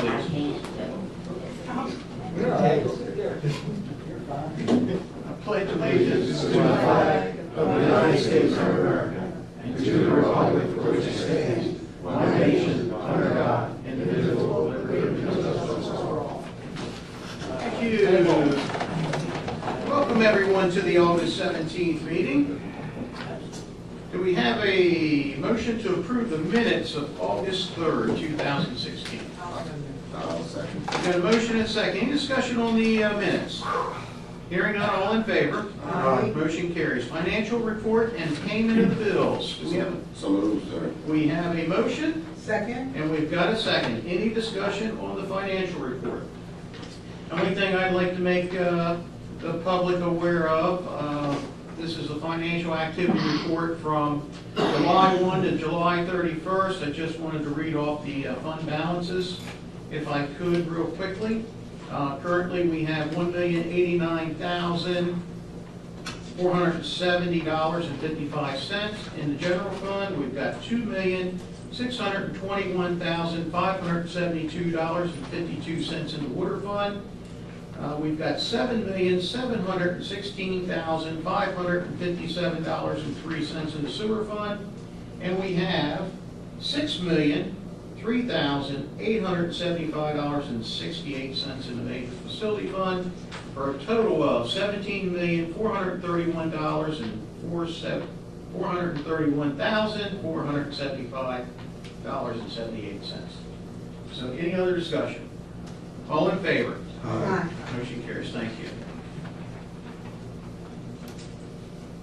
please. I pledge allegiance to the flag of the United States of America and to the republic for which it stands, one nation, under God, indivisible, with liberty and justice for all. Thank you. Welcome everyone to the August 17th meeting. Do we have a motion to approve the minutes of August 3rd, 2016? Second. We've got a motion and a second. Any discussion on the minutes? Hearing none, all in favor? Aye. Motion carries. Financial report and payment of the bills. Do we have, So moved, sir. we have a motion Second. and we've got a second. Any discussion on the financial report? Only thing I'd like to make the public aware of, this is the financial activity report from July 1 to July 31st. I just wanted to read off the fund balances, if I could, real quickly. Currently, we have $1,089,470.55 in the general fund. We've got $2,621,572.52 in the water fund. We've got $7,716,557.03 in the sewer fund, and we have $6,003,875.68 in the maintenance facility fund, for a total of $17,431,475.78. So any other discussion? All in favor? Aye. Motion carries. Thank you.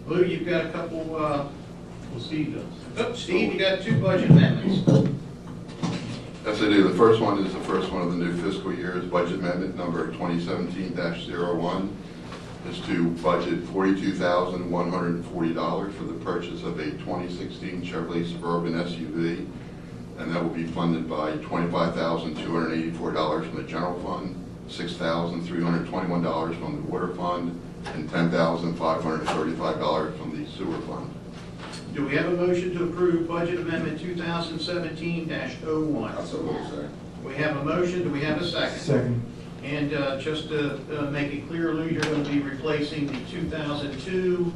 Lou, you've got a couple, well, Steve does. Oh, Steve, you got two budget amendments. Yes, I do. The first one is the first one of the new fiscal year's budget amendment number 2017-01 is to budget $42,140 for the purchase of a 2016 Chevrolet Suburban SUV, and that will be funded by $25,284 from the general fund, $6,321 from the water fund, and $10,535 from the sewer fund. Do we have a motion to approve budget amendment 2017-01? Also moved, sir. We have a motion. Do we have a second? Second. And just to make it clear, Lou, you're going to be replacing the 2002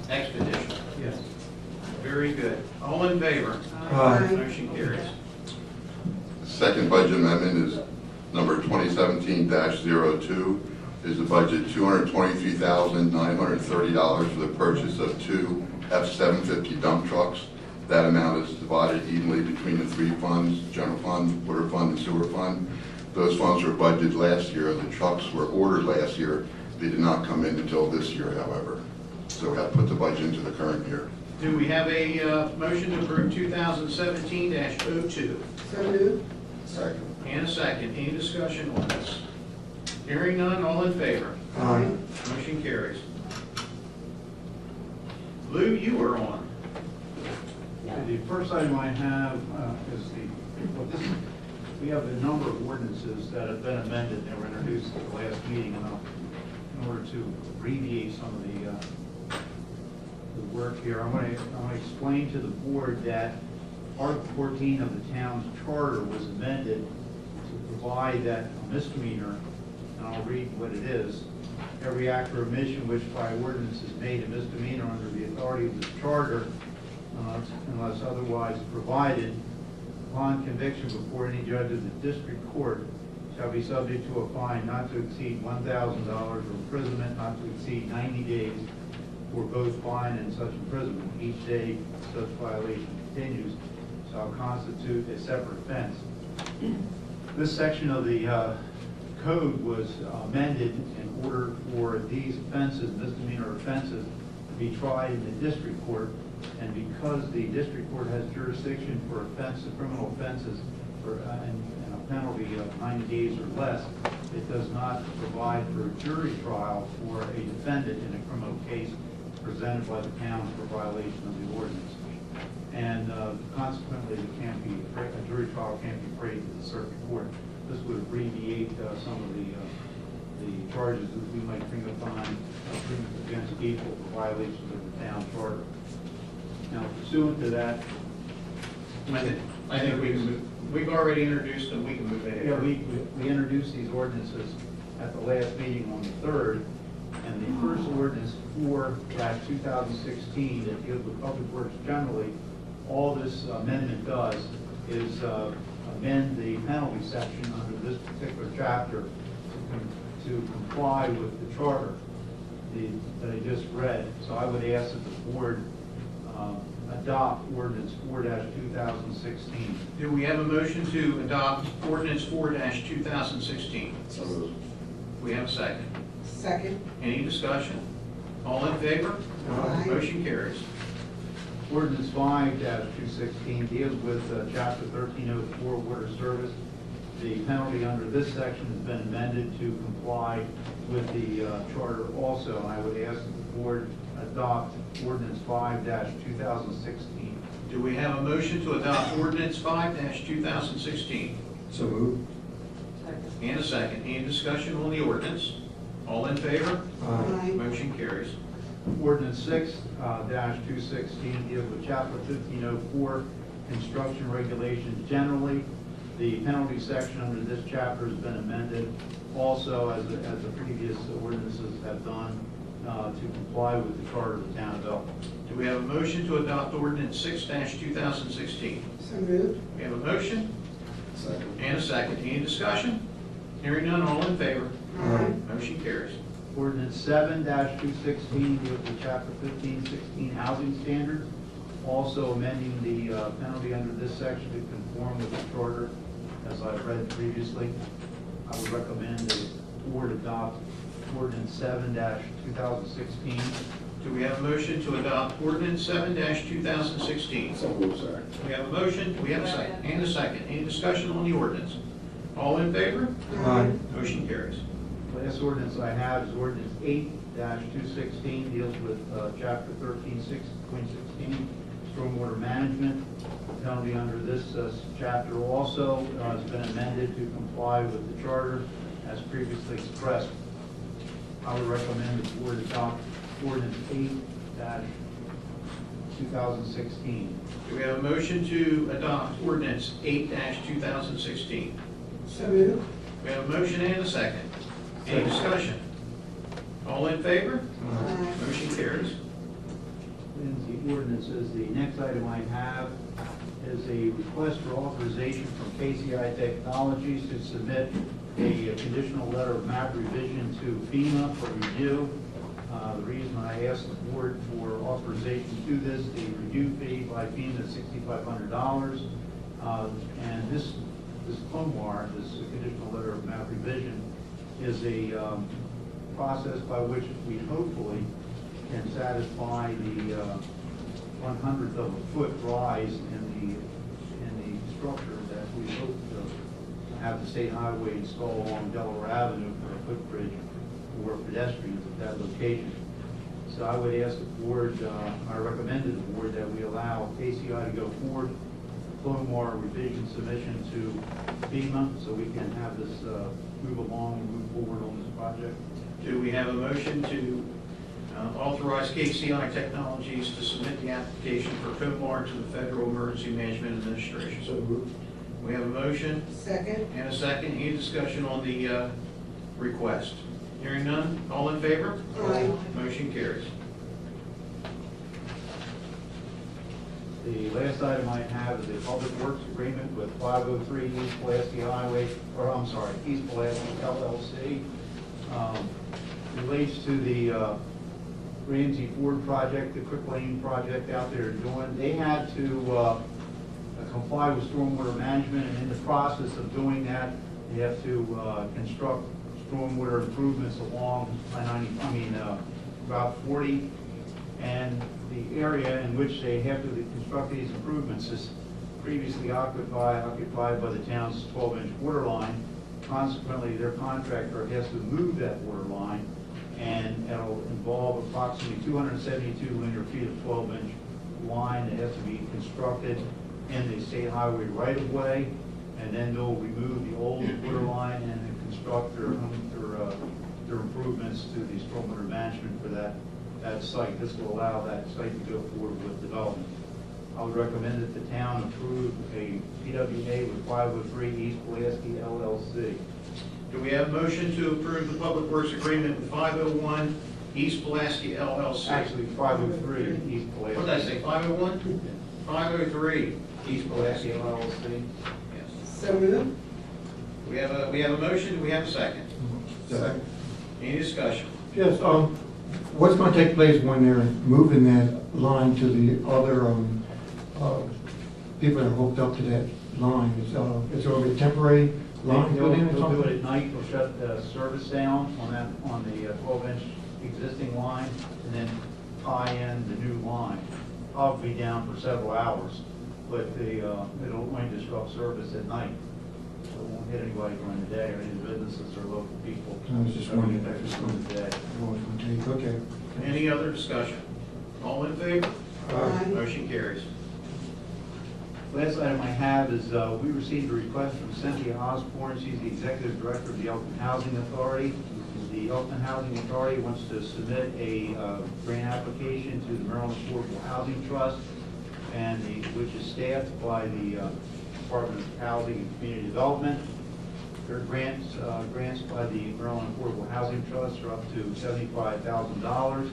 Expedition. Yes. Very good. All in favor? Aye. Motion carries. Second budget amendment is number 2017-02, is the budget $223,930 for the purchase of two F-750 dump trucks. That amount is divided evenly between the three funds, general fund, water fund, and sewer fund. Those funds were budgeted last year. The trucks were ordered last year. They did not come in until this year, however. So we have to put the budget into the current year. Do we have a motion to approve 2017-02? So moved. Second. And a second. Any discussion on this? Hearing none, all in favor? Aye. Motion carries. Lou, you are on. The first item I have is we have a number of ordinances that have been amended that were introduced at the last meeting, and in order to abbreviate some of the work here, I want to explain to the board that Article 14 of the town's charter was amended to provide that a misdemeanor, and I'll read what it is: every act or omission which by ordinance is made a misdemeanor under the authority of this charter, unless otherwise provided, upon conviction before any judge of the district court, shall be subject to a fine not to exceed $1,000 or imprisonment not to exceed 90 days, or both fine and such imprisonment. Each day such violation continues shall constitute a separate offense. This section of the code was amended in order for these offenses, misdemeanor offenses, to be tried in the district court, and because the district court has jurisdiction for criminal offenses and a penalty of 90 days or less, it does not provide for a jury trial for a defendant in a criminal case presented by the town for violation of the ordinance. And consequently, a jury trial can't be paid to the circuit court. This would abbreviate some of the charges that we might bring upon against people for violations of the town charter. Now, pursuant to that, I think we can move, we've already introduced them, we can move ahead. Yeah, we introduced these ordinances at the last meeting on the 3rd, and the first ordinance 4-2016 that deals with public works generally, all this amendment does is amend the penalty section under this particular chapter to comply with the charter that I just read. So I would ask that the board adopt ordinance 4-2016. Do we have a motion to adopt ordinance 4-2016? So moved. We have a second. Second. Any discussion? All in favor? Aye. Motion carries. Ordinance 5-216 deals with chapter 1304 water service. The penalty under this section has been amended to comply with the charter also. And I would ask that the board adopt ordinance 5-2016. Do we have a motion to adopt ordinance 5-2016? So moved. And a second. Any discussion on the ordinance? All in favor? Aye. Motion carries. Ordinance 6-216 deals with chapter 1504 construction regulations generally. The penalty section under this chapter has been amended also, as the previous ordinances have done, to comply with the charter of the town of Elkton. Do we have a motion to adopt ordinance 6-2016? So moved. We have a motion Second. and a second. Any discussion? Hearing none, all in favor? Aye. Motion carries. Ordinance 7-216 deals with chapter 1516 housing standards, also amending the penalty under this section to conform with the charter as I've read previously. I would recommend the board adopt ordinance 7-2016. Do we have a motion to adopt ordinance 7-2016? So moved, sir. We have a motion, we have a second, and a second. Any discussion on the ordinance? All in favor? Aye. Motion carries. Last ordinance I have is ordinance 8-216, deals with chapter 13.16, stormwater management. Penalty under this chapter also has been amended to comply with the charter as previously expressed. I would recommend the board adopt ordinance 8-2016. Do we have a motion to adopt ordinance 8-2016? So moved. We have a motion and a second. Any discussion? All in favor? Aye. Motion carries. Lindsay, ordinances, the next item I have is a request for authorization from KCI Technologies to submit a conditional letter of map revision to FEMA for review. The reason I asked the board for authorization to do this, the review fee by FEMA is $6,500. And this CLOMAR, this conditional letter of map revision, is a process by which we hopefully can satisfy the 1/100th of a foot rise in the structure that we hope to have the state highway install along Delaware Avenue for a footbridge for pedestrians at that location. So I would ask the board, I recommended the board that we allow KCI to go forward, CLOMAR revision submission to FEMA, so we can have this move along and move forward on this project. Do we have a motion to authorize KCI Technologies to submit the application for COMAR to the Federal Emergency Management Administration? So moved. We have a motion Second. and a second. Any discussion on the request? Hearing none, all in favor? Aye. Motion carries. The last item I have is a public works agreement with 503 East Pulaski Highway, or I'm sorry, East Pulaski LLC. Relates to the Ramsey Ford project, the Quick Lane project out there doing. They had to comply with stormwater management, and in the process of doing that, they have to construct stormwater improvements along Route 40. And the area in which they have to construct these improvements is previously occupied by the town's 12-inch water line. Consequently, their contractor has to move that water line, and it'll involve approximately 272 linear feet of 12-inch line that has to be constructed in the state highway right-of-way, and then they'll remove the old water line and then construct their improvements to the stormwater management for that site. This will allow that site to go forward with development. I I would recommend that the town approve a PWA with 503 East Pulaski LLC. Do we have a motion to approve the Public Works Agreement with 501 East Pulaski LLC? Actually, 503 East Pulaski. What did I say, 501? 503 East Pulaski. LLC. Yes. So moved. We have a motion, do we have a second? Second. Any discussion? Yes, what's going to take place when they're moving that line to the other people that are hooked up to that line? Is there going to be a temporary line They'll put in or do it something? at night, they'll shut the service down on the 12-inch existing line, and then tie in the new line. Probably down for several hours, but it'll only disrupt service at night. So it won't hit anybody during the day, or any businesses or local people. I was just wondering if During it's the going day. to take, okay. Any other discussion? All in favor? Aye. Motion carries. Last item I have is, we received a request from Cynthia Osborne. She's the Executive Director of the Elkton Housing Authority. The Elkton Housing Authority wants to submit a grant application to the Maryland Affordable Housing Trust, which is staffed by the Department of Housing and Community Development. Their grants by the Maryland Affordable Housing Trust are up to $75,000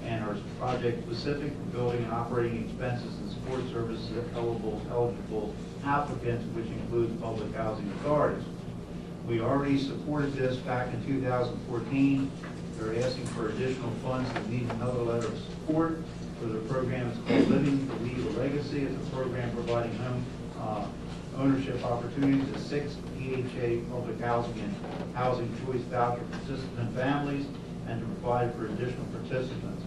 and are project specific for building and operating expenses and support services of eligible applicants, which includes public housing authorities. We already supported this back in 2014. They're asking for additional funds and need another letter of support for the program. It's called Living to Leave a Legacy. It's a program providing home ownership opportunities to 6 EHA public housing and housing choice voucher participant families, and to provide for additional participants.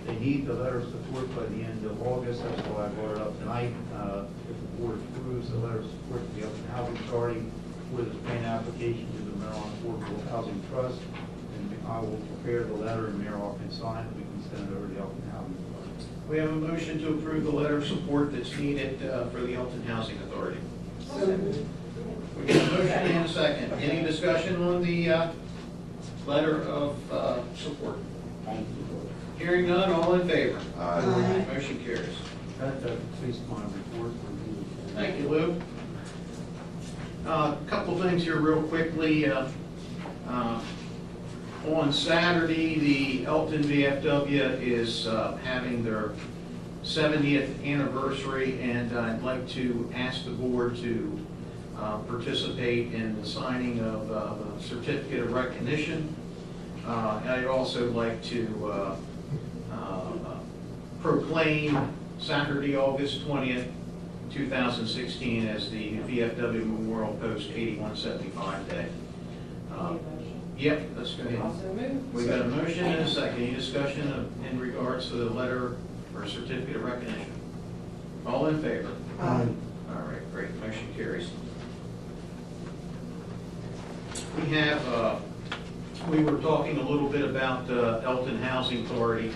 They need the letter of support by the end of August. That's why I brought it up tonight. If the board approves the letter of support to the Elkton Housing Authority for this grant application to the Maryland Affordable Housing Trust, and I will prepare the letter and Mayor can sign it. We can send it over to the Elkton Housing Authority. We have a motion to approve the letter of support that's needed for the Elkton Housing Authority. So moved. We got a motion and a second. Any discussion on the letter of support? Hearing none, all in favor? Aye. Motion carries. That completes my report for you. Thank you, Lou. A couple things here real quickly. On Saturday, the Elkton VFW is having their 70th anniversary, and I'd like to ask the board to participate in the signing of a certificate of recognition. And I'd also like to proclaim Saturday, August 20th, 2016 as the VFW Memorial Post 8175 Day. Yep, let's go ahead. Also moved. We got a motion and a second. Any discussion in regards to the letter or certificate of recognition? All in favor? Aye. All right, great. Motion carries. We were talking a little bit about Elkton Housing Authority.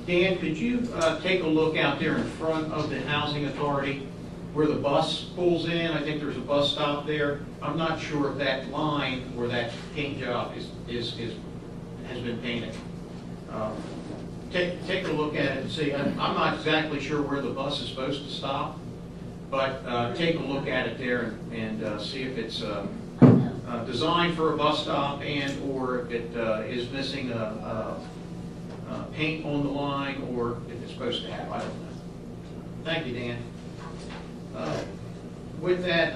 Dan, could you take a look out there in front of the Housing Authority where the bus pulls in? I think there's a bus stop there. I'm not sure if that line or that paint job has been painted. Take a look at it and see. I'm not exactly sure where the bus is supposed to stop, but take a look at it there and see if it's designed for a bus stop and or if it is missing paint on the line, or if it's supposed to have. I don't know. Thank you, Dan. With that,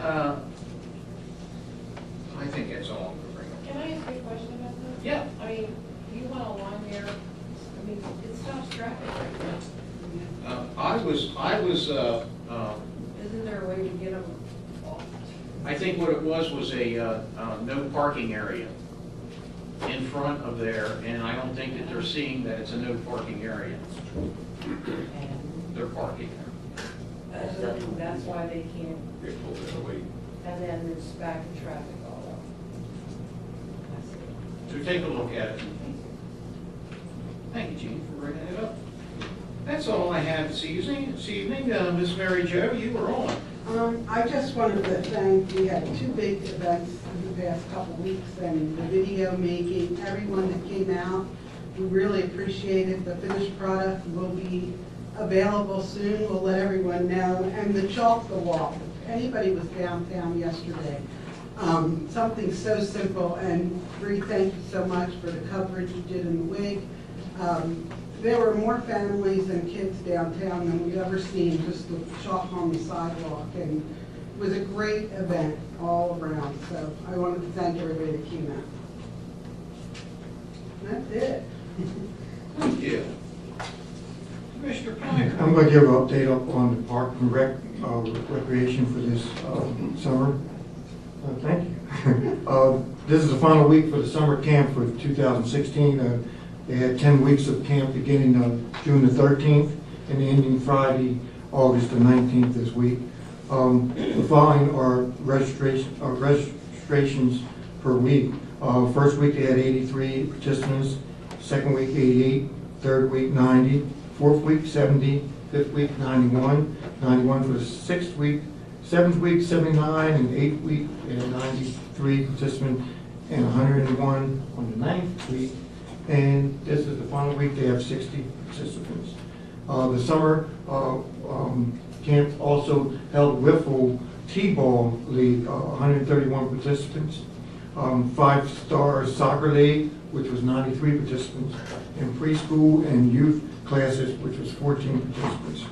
I think that's all I'm going to bring up. Can I ask you a question about this? Yeah. I mean, you want a line there, I mean, it stops traffic right now. Isn't there a way to get them off? I think what it was a no parking area in front of there, and I don't think that they're seeing that it's a no parking area. They're parking there. So that's why they can't, and then it's back in traffic all over. So take a look at it. Thank you, Gene, for bringing it up. That's all I have this evening. Ms. Mary Jo, you were on. I just wanted to thank, we had 2 big events in the past couple weeks, and the video making, everyone that came out, we really appreciate it. The finished product will be available soon. We'll let everyone know. And the Chalk the Walk. If anybody was downtown yesterday, something so simple. And Bree, thank you so much for the coverage you did in the WIG. There were more families and kids downtown than we've ever seen, just the chalk on the sidewalk. And it was a great event all around. So I wanted to thank everybody that came out. And that's it. Thank you. Commissioner Plank. I'm going to give an update up on the park and recreation for this summer. Thank you. This is the final week for the summer camp for 2016. They had 10 weeks of camp beginning June the 13th and ending Friday, August the 19th this week. The following are registrations per week. First week they had 83 participants, second week 88, third week 90, fourth week 70, fifth week 91, 91 for the sixth week, seventh week 79, and eighth week 93 participants, and 101 on the ninth week. And this is the final week, they have 60 participants. The summer camp also held wiffle t-ball league, 131 participants. 5-star soccer league, which was 93 participants, and preschool and youth classes, which was 14 participants.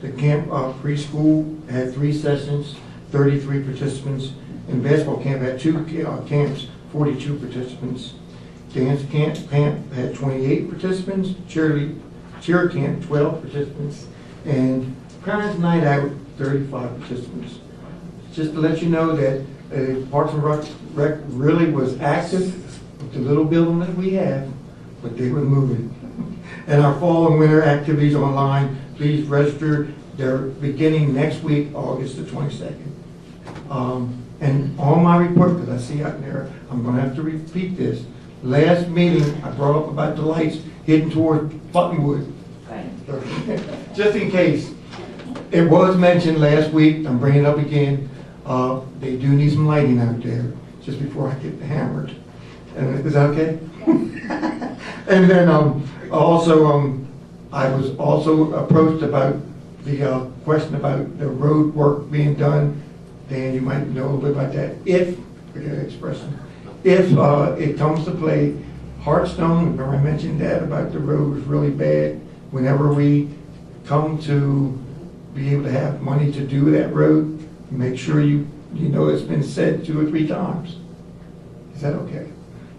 The camp preschool had 3 sessions, 33 participants, and basketball camp had 2 camps, 42 participants. Dance camp had 28 participants, cheer camp 12 participants, and parents' night out 35 participants. Just to let you know that Parks and Rec really was active with the little building that we have, but they were moving. And our fall and winter activities online, please register. They're beginning next week, August the 22nd. And on my report, because I see out there, I'm going to have to repeat this. Last meeting, I brought up about the lights hidden toward Buttonwood. Just in case. It was mentioned last week, I'm bringing it up again. They do need some lighting out there, just before I get hammered. Is that okay? And then also, I was also approached about the question about the road work being done. Dan, you might know a little bit about that. If, forget that expression, if it comes to play, Hearthstone, remember I mentioned that about the road was really bad. Whenever we come to be able to have money to do that road, make sure you know it's been said 2 or 3 times. Is that okay?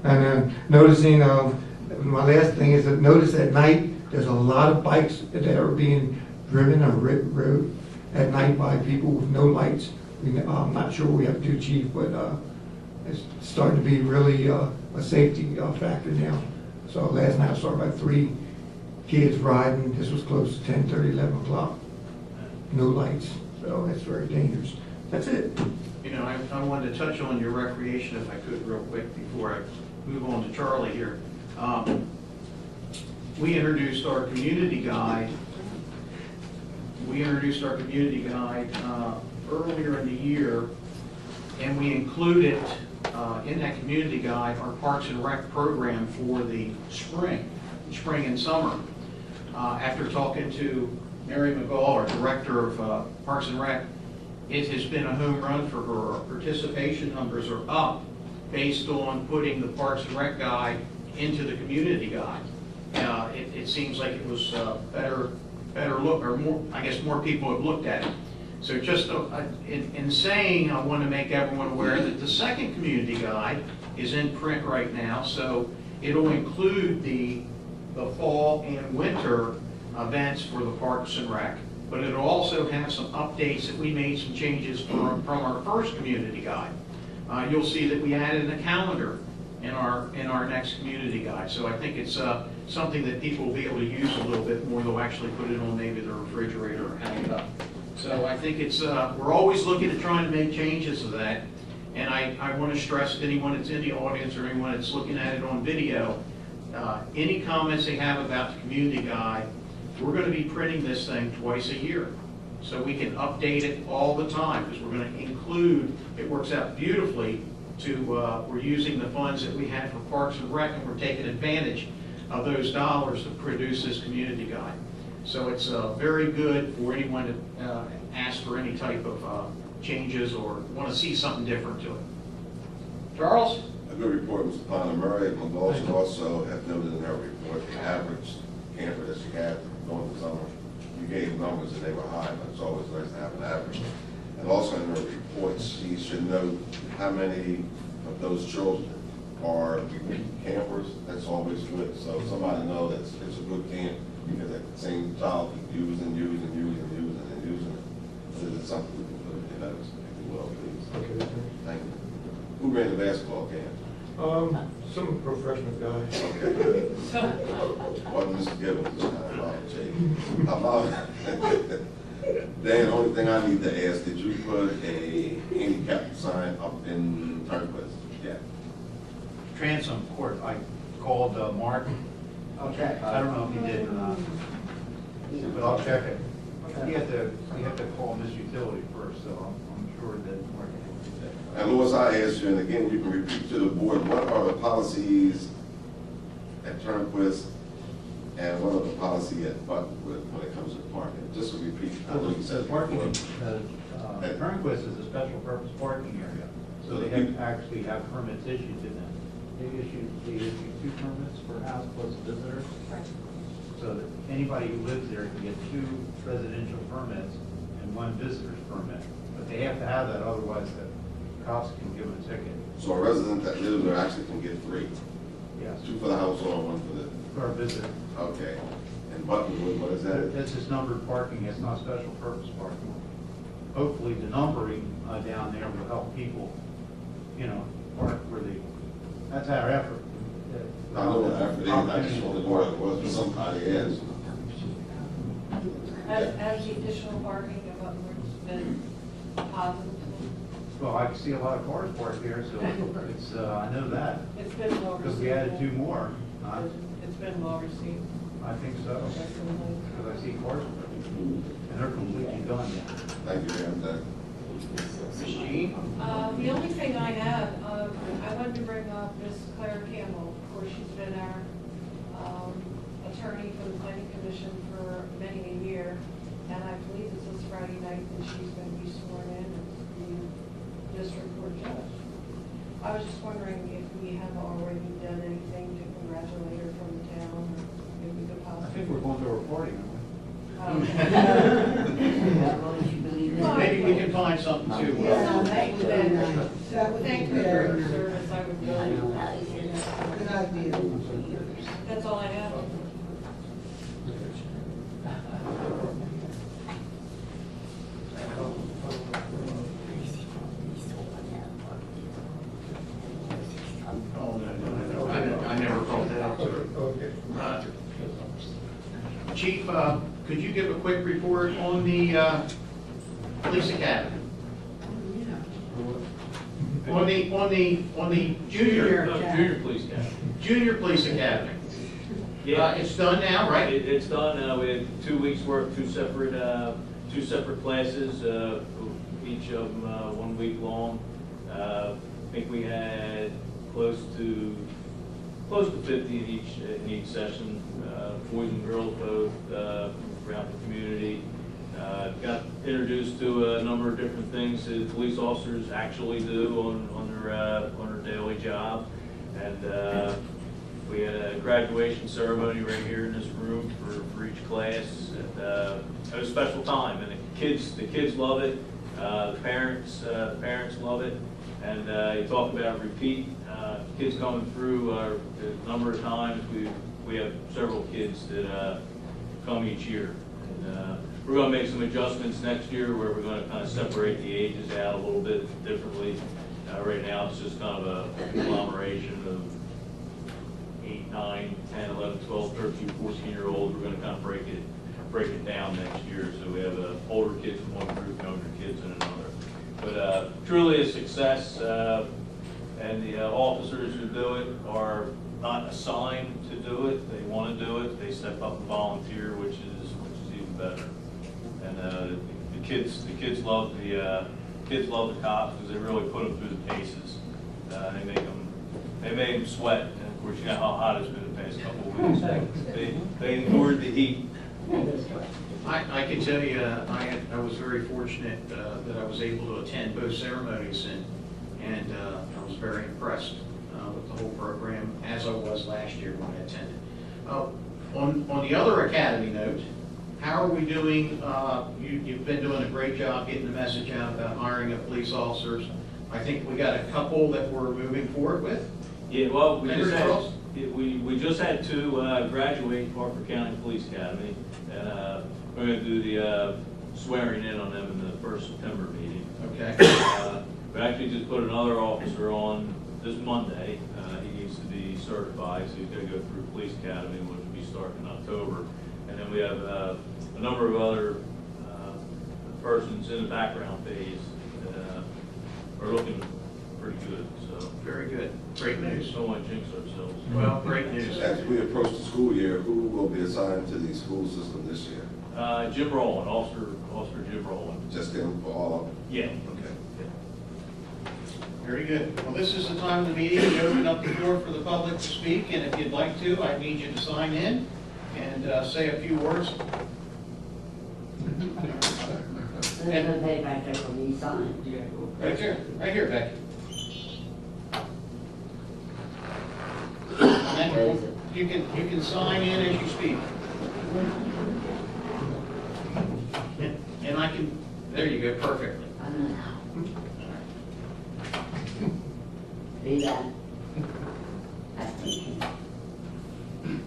And noticing, my last thing is that notice at night, there's a lot of bikes that are being driven on road at night by people with no lights. I'm not sure what we have to do, Chief, but it's starting to be really a safety factor now. So last night I saw about 3 kids riding. This was close to 10:30, 11 o'clock. No lights, so that's very dangerous. That's it. You know, I wanted to touch on your recreation if I could real quick before I move on to Charlie here. We introduced our community guide. Earlier in the year, and we included in that community guide our Parks and Rec program for the spring and summer. After talking to Mary McGall, our Director of Parks and Rec, it has been a home run for her. Our participation numbers are up based on putting the Parks and Rec guide into the community guide. It seems like it was better look, or more, I guess more people have looked at it. So just in saying, I want to make everyone aware that the second community guide is in print right now, so it'll include the fall and winter events for the Parks and Rec, but it'll also have some updates that we made some changes from our first community guide. You'll see that we added a calendar in our next community guide, so I think it's something that people will be able to use a little bit more. They'll actually put it on maybe their refrigerator or hang it up. So I think it's we're always looking at trying to make changes to that, and I want to stress to anyone that's in the audience or anyone that's looking at it on video, any comments they have about the community guide, we're going to be printing this thing twice a year, so we can update it all the time, because we're going to include, it works out beautifully to, we're using the funds that we had for Parks and Rec, and we're taking advantage of those dollars to produce this community guide. So it's very good for anyone to ask for any type of changes or want to see something different to it. Charles? A good report, Mr. Ponder. Murray and McLaughlin also have noted in their report the average camper that you had during the summer. You gave numbers and they were high, but it's always nice to have an average. And also in the report, she should note how many of those children are repeat campers. That's always good. So somebody know that it's a good camp because that same child keep using and using it. So this is something we can put in notes, if you will, please. Okay. Thank you. Who ran the basketball camp? Some professional guy. Okay, good. Wasn't Mr. Gibbons, how about Dan, the only thing I need to ask, did you put a handicap sign up in Turnquist? Yeah. Transom Court, I called Mark. Okay. I don't know if he did or not, but I'll check it. You have to call Miss Utility first, so I'm sure that Mark will do that. And Louis, I asked you, and again, you can repeat to the board, what are the policies at Turnquist and what are the policy at Buttonwood when it comes to parking? Just to repeat. I know you said it Parking, before. Turnquist is a special purpose parking area, so they have, actually have permits issued to them. They issue 2 permits per house plus a visitor. So that anybody who lives there can get 2 residential permits and 1 visitor's permit. But they have to have that, otherwise the cops can give them a ticket. So a resident that lives there actually can get 3, Yes. 2 for the household, 1 for the, For a visitor. okay. And Buttonwood, what is that? That's just numbered parking, it's not special purpose parking. Hopefully the numbering down there will help people, park where they, that's our effort. I know what after these, I just wanted to know what it was for somebody else. Has the additional parking of upwards been positive? Well, I can see a lot of cars parked there, so it's, I know that, It's been well received. because we added 2 more. It's been well received. I think so, because I see cars parked, and they're completely done now. Thank you, Dan. Ms. Jean? The only thing I had, I wanted to bring up Miss Claire Campbell. Of course, she's been our attorney for the planning commission for many a year, and I believe it's this Friday night that she's going to be sworn in as the district court judge. I was just wondering if we have already done anything to congratulate her from the town, or if we could I possibly. think we're going to a party, aren't we? Maybe we can find something to, Yeah, that would be nice. That would be Thank you for your very nice. service, I would really, Good idea. that's all I have. I never brought that up to her. Okay. Chief, could you give a quick report on the police academy? On the junior Junior police academy. junior police academy. Yeah, It's done now, right? It's done. We had 2 weeks worth, two separate classes, each of them 1 week long. I think we had close to 50 in each session, boys and girls both, throughout the community. Got introduced to a number of different things that police officers actually do on their daily job. And we had a graduation ceremony right here in this room for each class. And it was a special time, and the kids love it. The parents love it. And you talk about repeat, kids coming through a number of times. We have several kids that come each year. And we're going to make some adjustments next year where we're going to kind of separate the ages out a little bit differently. Right now it's just kind of a conglomeration of 8, 9, 10, 11, 12, 13, 14-year-olds. We're going to kind of break it down next year. So we have older kids in one group, younger kids in another. But truly a success, and the officers who do it are not assigned to do it. They want to do it. They step up and volunteer, which is even better. And the kids love the cops because they really put them through the paces. They make them sweat. And of course, you know how hot it's been the past couple of weeks. They endured the heat I can tell you, I was very fortunate that I was able to attend both ceremonies, and I was very impressed with the whole program, as I was last year when I attended. On the other academy note, how are we doing? You've been doing a great job getting the message out about hiring of police officers. I think we got a couple that we're moving forward with. Yeah, well, we Member just had, Charles? we just had two graduate Hartford County Police Academy, and we're gonna do the swearing in on them in the first September meeting. Okay. We actually just put another officer on this Monday. He needs to be certified, so he's gonna go through Police Academy, which will be starting in October. And then we have a number of other persons in the background phase that are looking pretty good, so. Very good. Great news. Don't want to jinx ourselves. Well, great news. As we approach the school year, who will be assigned to the school system this year? Jim Rowland, Officer Jim Rowland. Just him for all of them? Yeah. Okay. Very good. Well, this is the time of the meeting to open up the floor for the public to speak, and if you'd like to, I need you to sign in and say a few words. There's no paper back there for me to sign. Right here, Becky. And Where is it? then you can sign in as you speak. And I can, there you go, perfectly. I don't know. See that? That's thinking.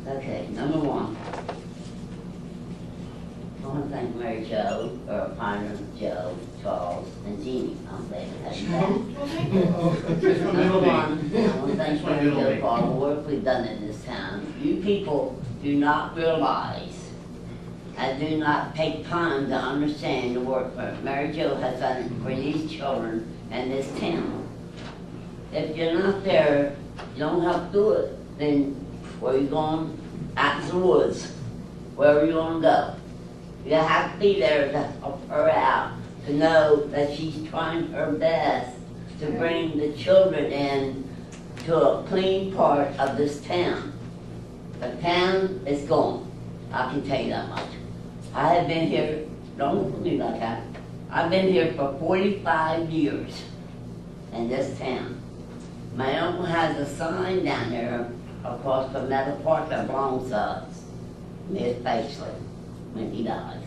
Okay, number one. I want to thank Mary Jo, or Piner, Joe, Charles, and Jeannie. I'm glad to have you back. Number one, I want to thank Mary Jo for all the work we've done in this town. You people do not realize and do not take time to understand the work that Mary Jo has done for these children and this town. If you're not there, you don't help do it, then where are you going? Out in the woods. Where are you going to go? You have to be there to help her out, to know that she's trying her best to bring the children in to a clean part of this town. The town is gone, I can tell you that much. I have been here, don't look at me like that, I've been here for 45 years in this town. My uncle has a sign down there across from Meadow Park that belongs to us, Miss Bashley, when he dies.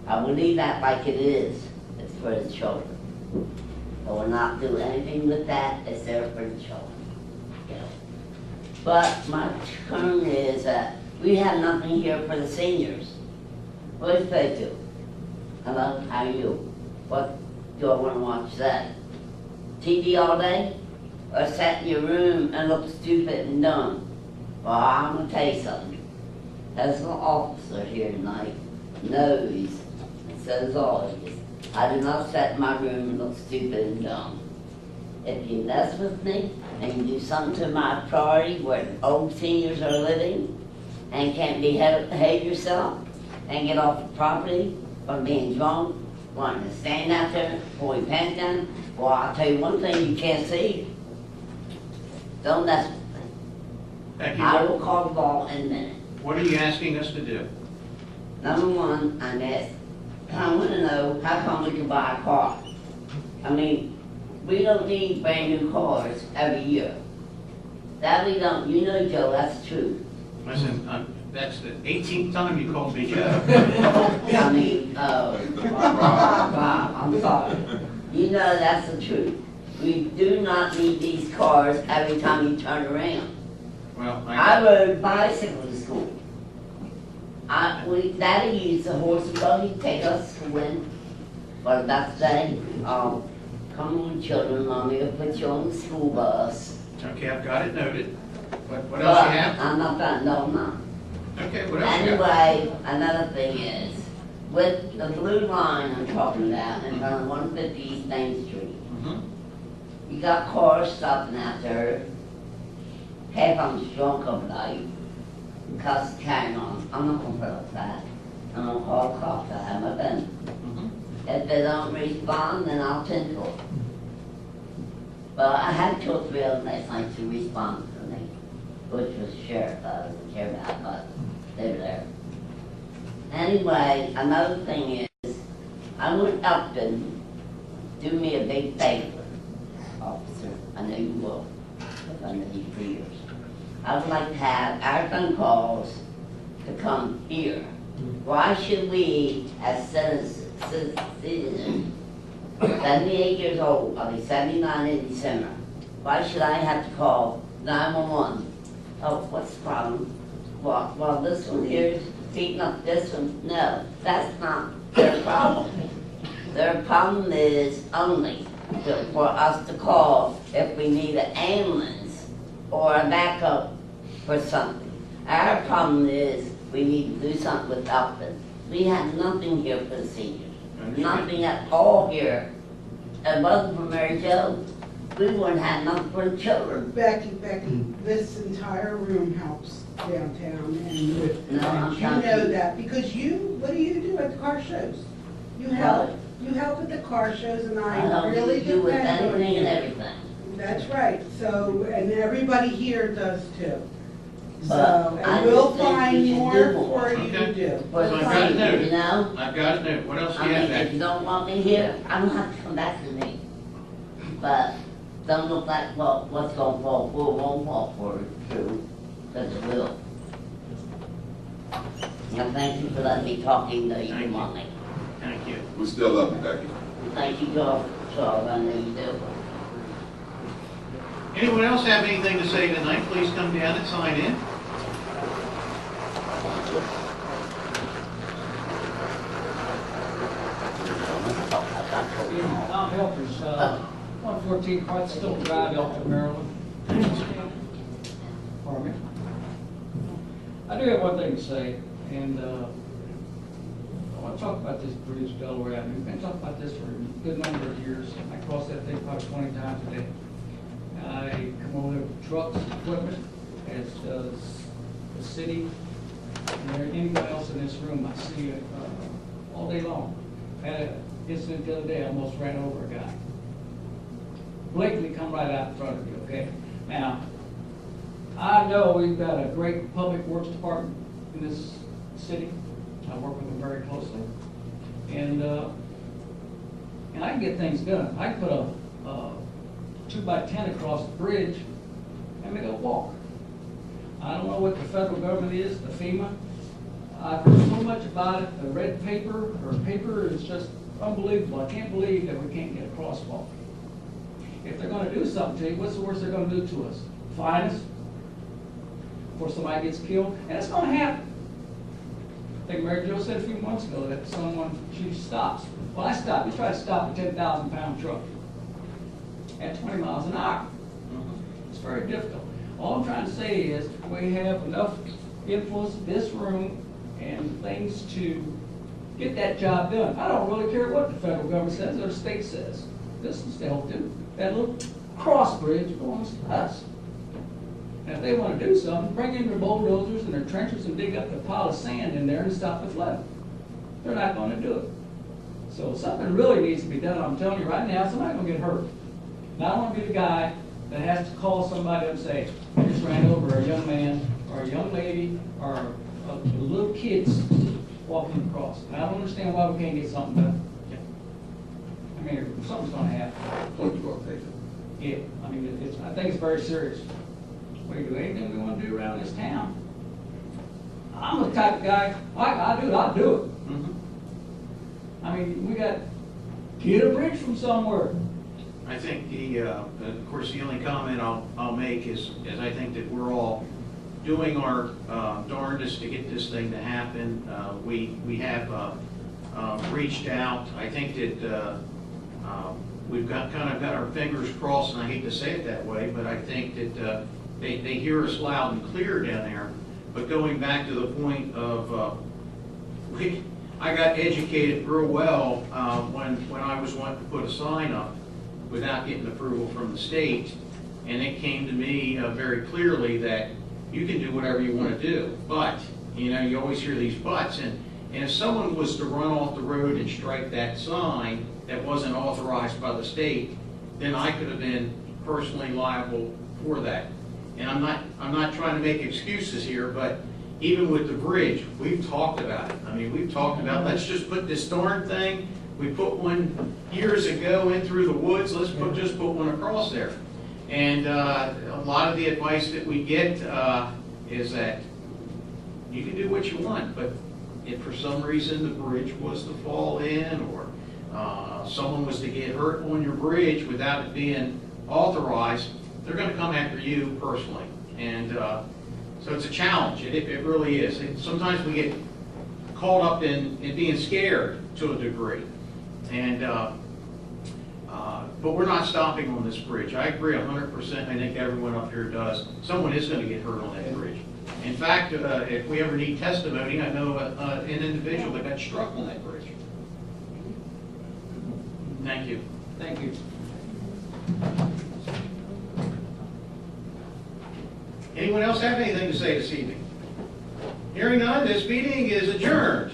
I will leave that like it is. It's for the children. I will not do anything with that. It's there for the children. You know. But my concern is that we have nothing here for the seniors. What do they do? Hello, how are you? What do I want to watch that? TV all day? Or sit in your room and look stupid and dumb? Well, I'm going to tell you something. As an officer here tonight knows, and says always, I do not sit in my room and look stupid and dumb. If you mess with me and you do something to my property where old seniors are living and can't behave yourself and get off the property from being drunk, wanting to stand out there, pull your pants down, well, I'll tell you one thing you can't see. Don't mess with me. Becky, I will call the ball in a minute. what are you asking us to do? Number one, I'm asking, I want to know how come we can buy a car? I mean, we don't need brand new cars every year. That we don't, you know, Joe, that's the truth. Listen, that's the 18th time you called me Joe. I mean, Rob, I'm sorry. You know that's the truth. We do not need these cars every time you turn around. Well, I rode bicycle to school. Daddy used the horse and buggy to take us to win. But that's say, come on children, mommy will put you on the school bus. Okay, I've got it noted. What But else you have? I'm not that, no, I'm not. Okay, what else you got? Anyway, another thing is, with the blue line I'm talking about, in front of 150 East Main Street, Mhm. you got cars stopping out there, half of them's drunk overnight, because carrying on. I'm not gonna put up with that. I'm gonna call the cops, I have my gun. Mhm. If they don't respond, then I'll tend to it. But I had 2 or 3 of them last night to respond to me, which was sheriff, I doesn't care about, but they were there. Anyway, another thing is, I want Elkton, do me a big favor, officer, I know you will, because I know you for years. I would like to have our phone calls to come here. Why should we, as citizens, 78 years old, I'll be 79 in December, why should I have to call 911? Oh, what's the problem? Well, this one here is beating up this one. No, that's not their problem. Their problem is only for us to call if we need an ambulance or a backup for something. Our problem is we need to do something with Elkton. We have nothing here for the seniors. Nothing at all here. If it wasn't for Mary Jo, we wouldn't have nothing for the children. Becky, this entire room helps downtown and with, No, I'm you telling know you. that, because what do you do at the car shows? You help at the car shows, and I I don't really do with depend on anything and you. everything. That's right, so, and everybody here does too. But So, I and we'll just think we find should more do more. for you to Okay. do. For So the I've got it seniors, noted. you know? I've got it noted. What else do I you have, mean, if Becky? you don't want me here, I don't have to come back to me. But don't look like what's gonna fall through, won't fall through, because it will. And thank you for letting me talk even though you Thank didn't you. want me. Thank you. We still love you, Becky. Thank you, Charles, I know you do. Anyone else have anything to say tonight? Please come down and sign in. Tom Helpers, 114 Hartsville Drive, Elkton, Maryland. Pardon me. I do have one thing to say, and I want to talk about this bridge, Delaware Avenue. We've been talking about this for a good number of years. I cross that thing probably 20 times a day. I come over there with trucks, equipment, as does the city, and anyone else in this room. I see it all day long. I had an incident the other day, I almost ran over a guy. Blatantly come right out in front of you, okay? Now, I know we've got a great public works department in this city. I work with them very closely. And I can get things done. I can put a 2x10 across the bridge and make a walk. I don't know what the federal government is, the FEMA. I've heard so much about it. The red paper, or paper is just unbelievable. I can't believe that we can't get a crosswalk. If they're gonna do something to you, what's the worst they're gonna do to us? Fine us before somebody gets killed? And it's gonna happen. I think Mary Jo said a few months ago that she stops. Well, I stopped. We tried to stop a 10,000-pound truck at 20 miles an hour. It's very difficult. All I'm trying to say is we have enough influence in this room and things to get that job done. I don't really care what the federal government says or the state says. This is Elkton, that little cross bridge belongs to us. And if they want to do something, bring in their bulldozers and their trenchers and dig up the pile of sand in there and stop the flood. They're not going to do it. So something really needs to be done. I'm telling you right now, somebody's going to get hurt. And I don't want to be the guy that has to call somebody and say, I just ran over a young man or a young lady or a little kids walking across. And I don't understand why we can't get something done. I mean, something's going to happen. Point you all taken. Yeah, I mean, I think it's very serious. We do anything we want to do around this town. I'm the type of guy, I'll do it. I mean, we got, get a bridge from somewhere. I think of course, the only comment I'll make is I think that we're all doing our darndest to get this thing to happen. We have reached out. I think that we've kind of got our fingers crossed, and I hate to say it that way, but I think that they hear us loud and clear down there. But going back to the point of, I got educated real well when I was wanting to put a sign up without getting approval from the state, and it came to me very clearly that you can do whatever you want to do, but, you always hear these buts, and if someone was to run off the road and strike that sign that wasn't authorized by the state, then I could have been personally liable for that. And I'm not trying to make excuses here, but, even with the bridge, we've talked about it. I mean, we've talked about, let's just put this darn thing, we put one years ago in through the woods, just put one across there. And a lot of the advice that we get is that you can do what you want, but if for some reason the bridge was to fall in, or someone was to get hurt on your bridge without it being authorized, they're gonna come after you personally. And so it's a challenge, it really is. Sometimes we get caught up in being scared to a degree. And but we're not stopping on this bridge. I agree 100%. I think everyone up here does. Someone is going to get hurt on that bridge. In fact, if we ever need testimony, I know an individual that got struck on that bridge. Thank you. Thank you. Anyone else have anything to say this evening? Hearing none, this meeting is adjourned.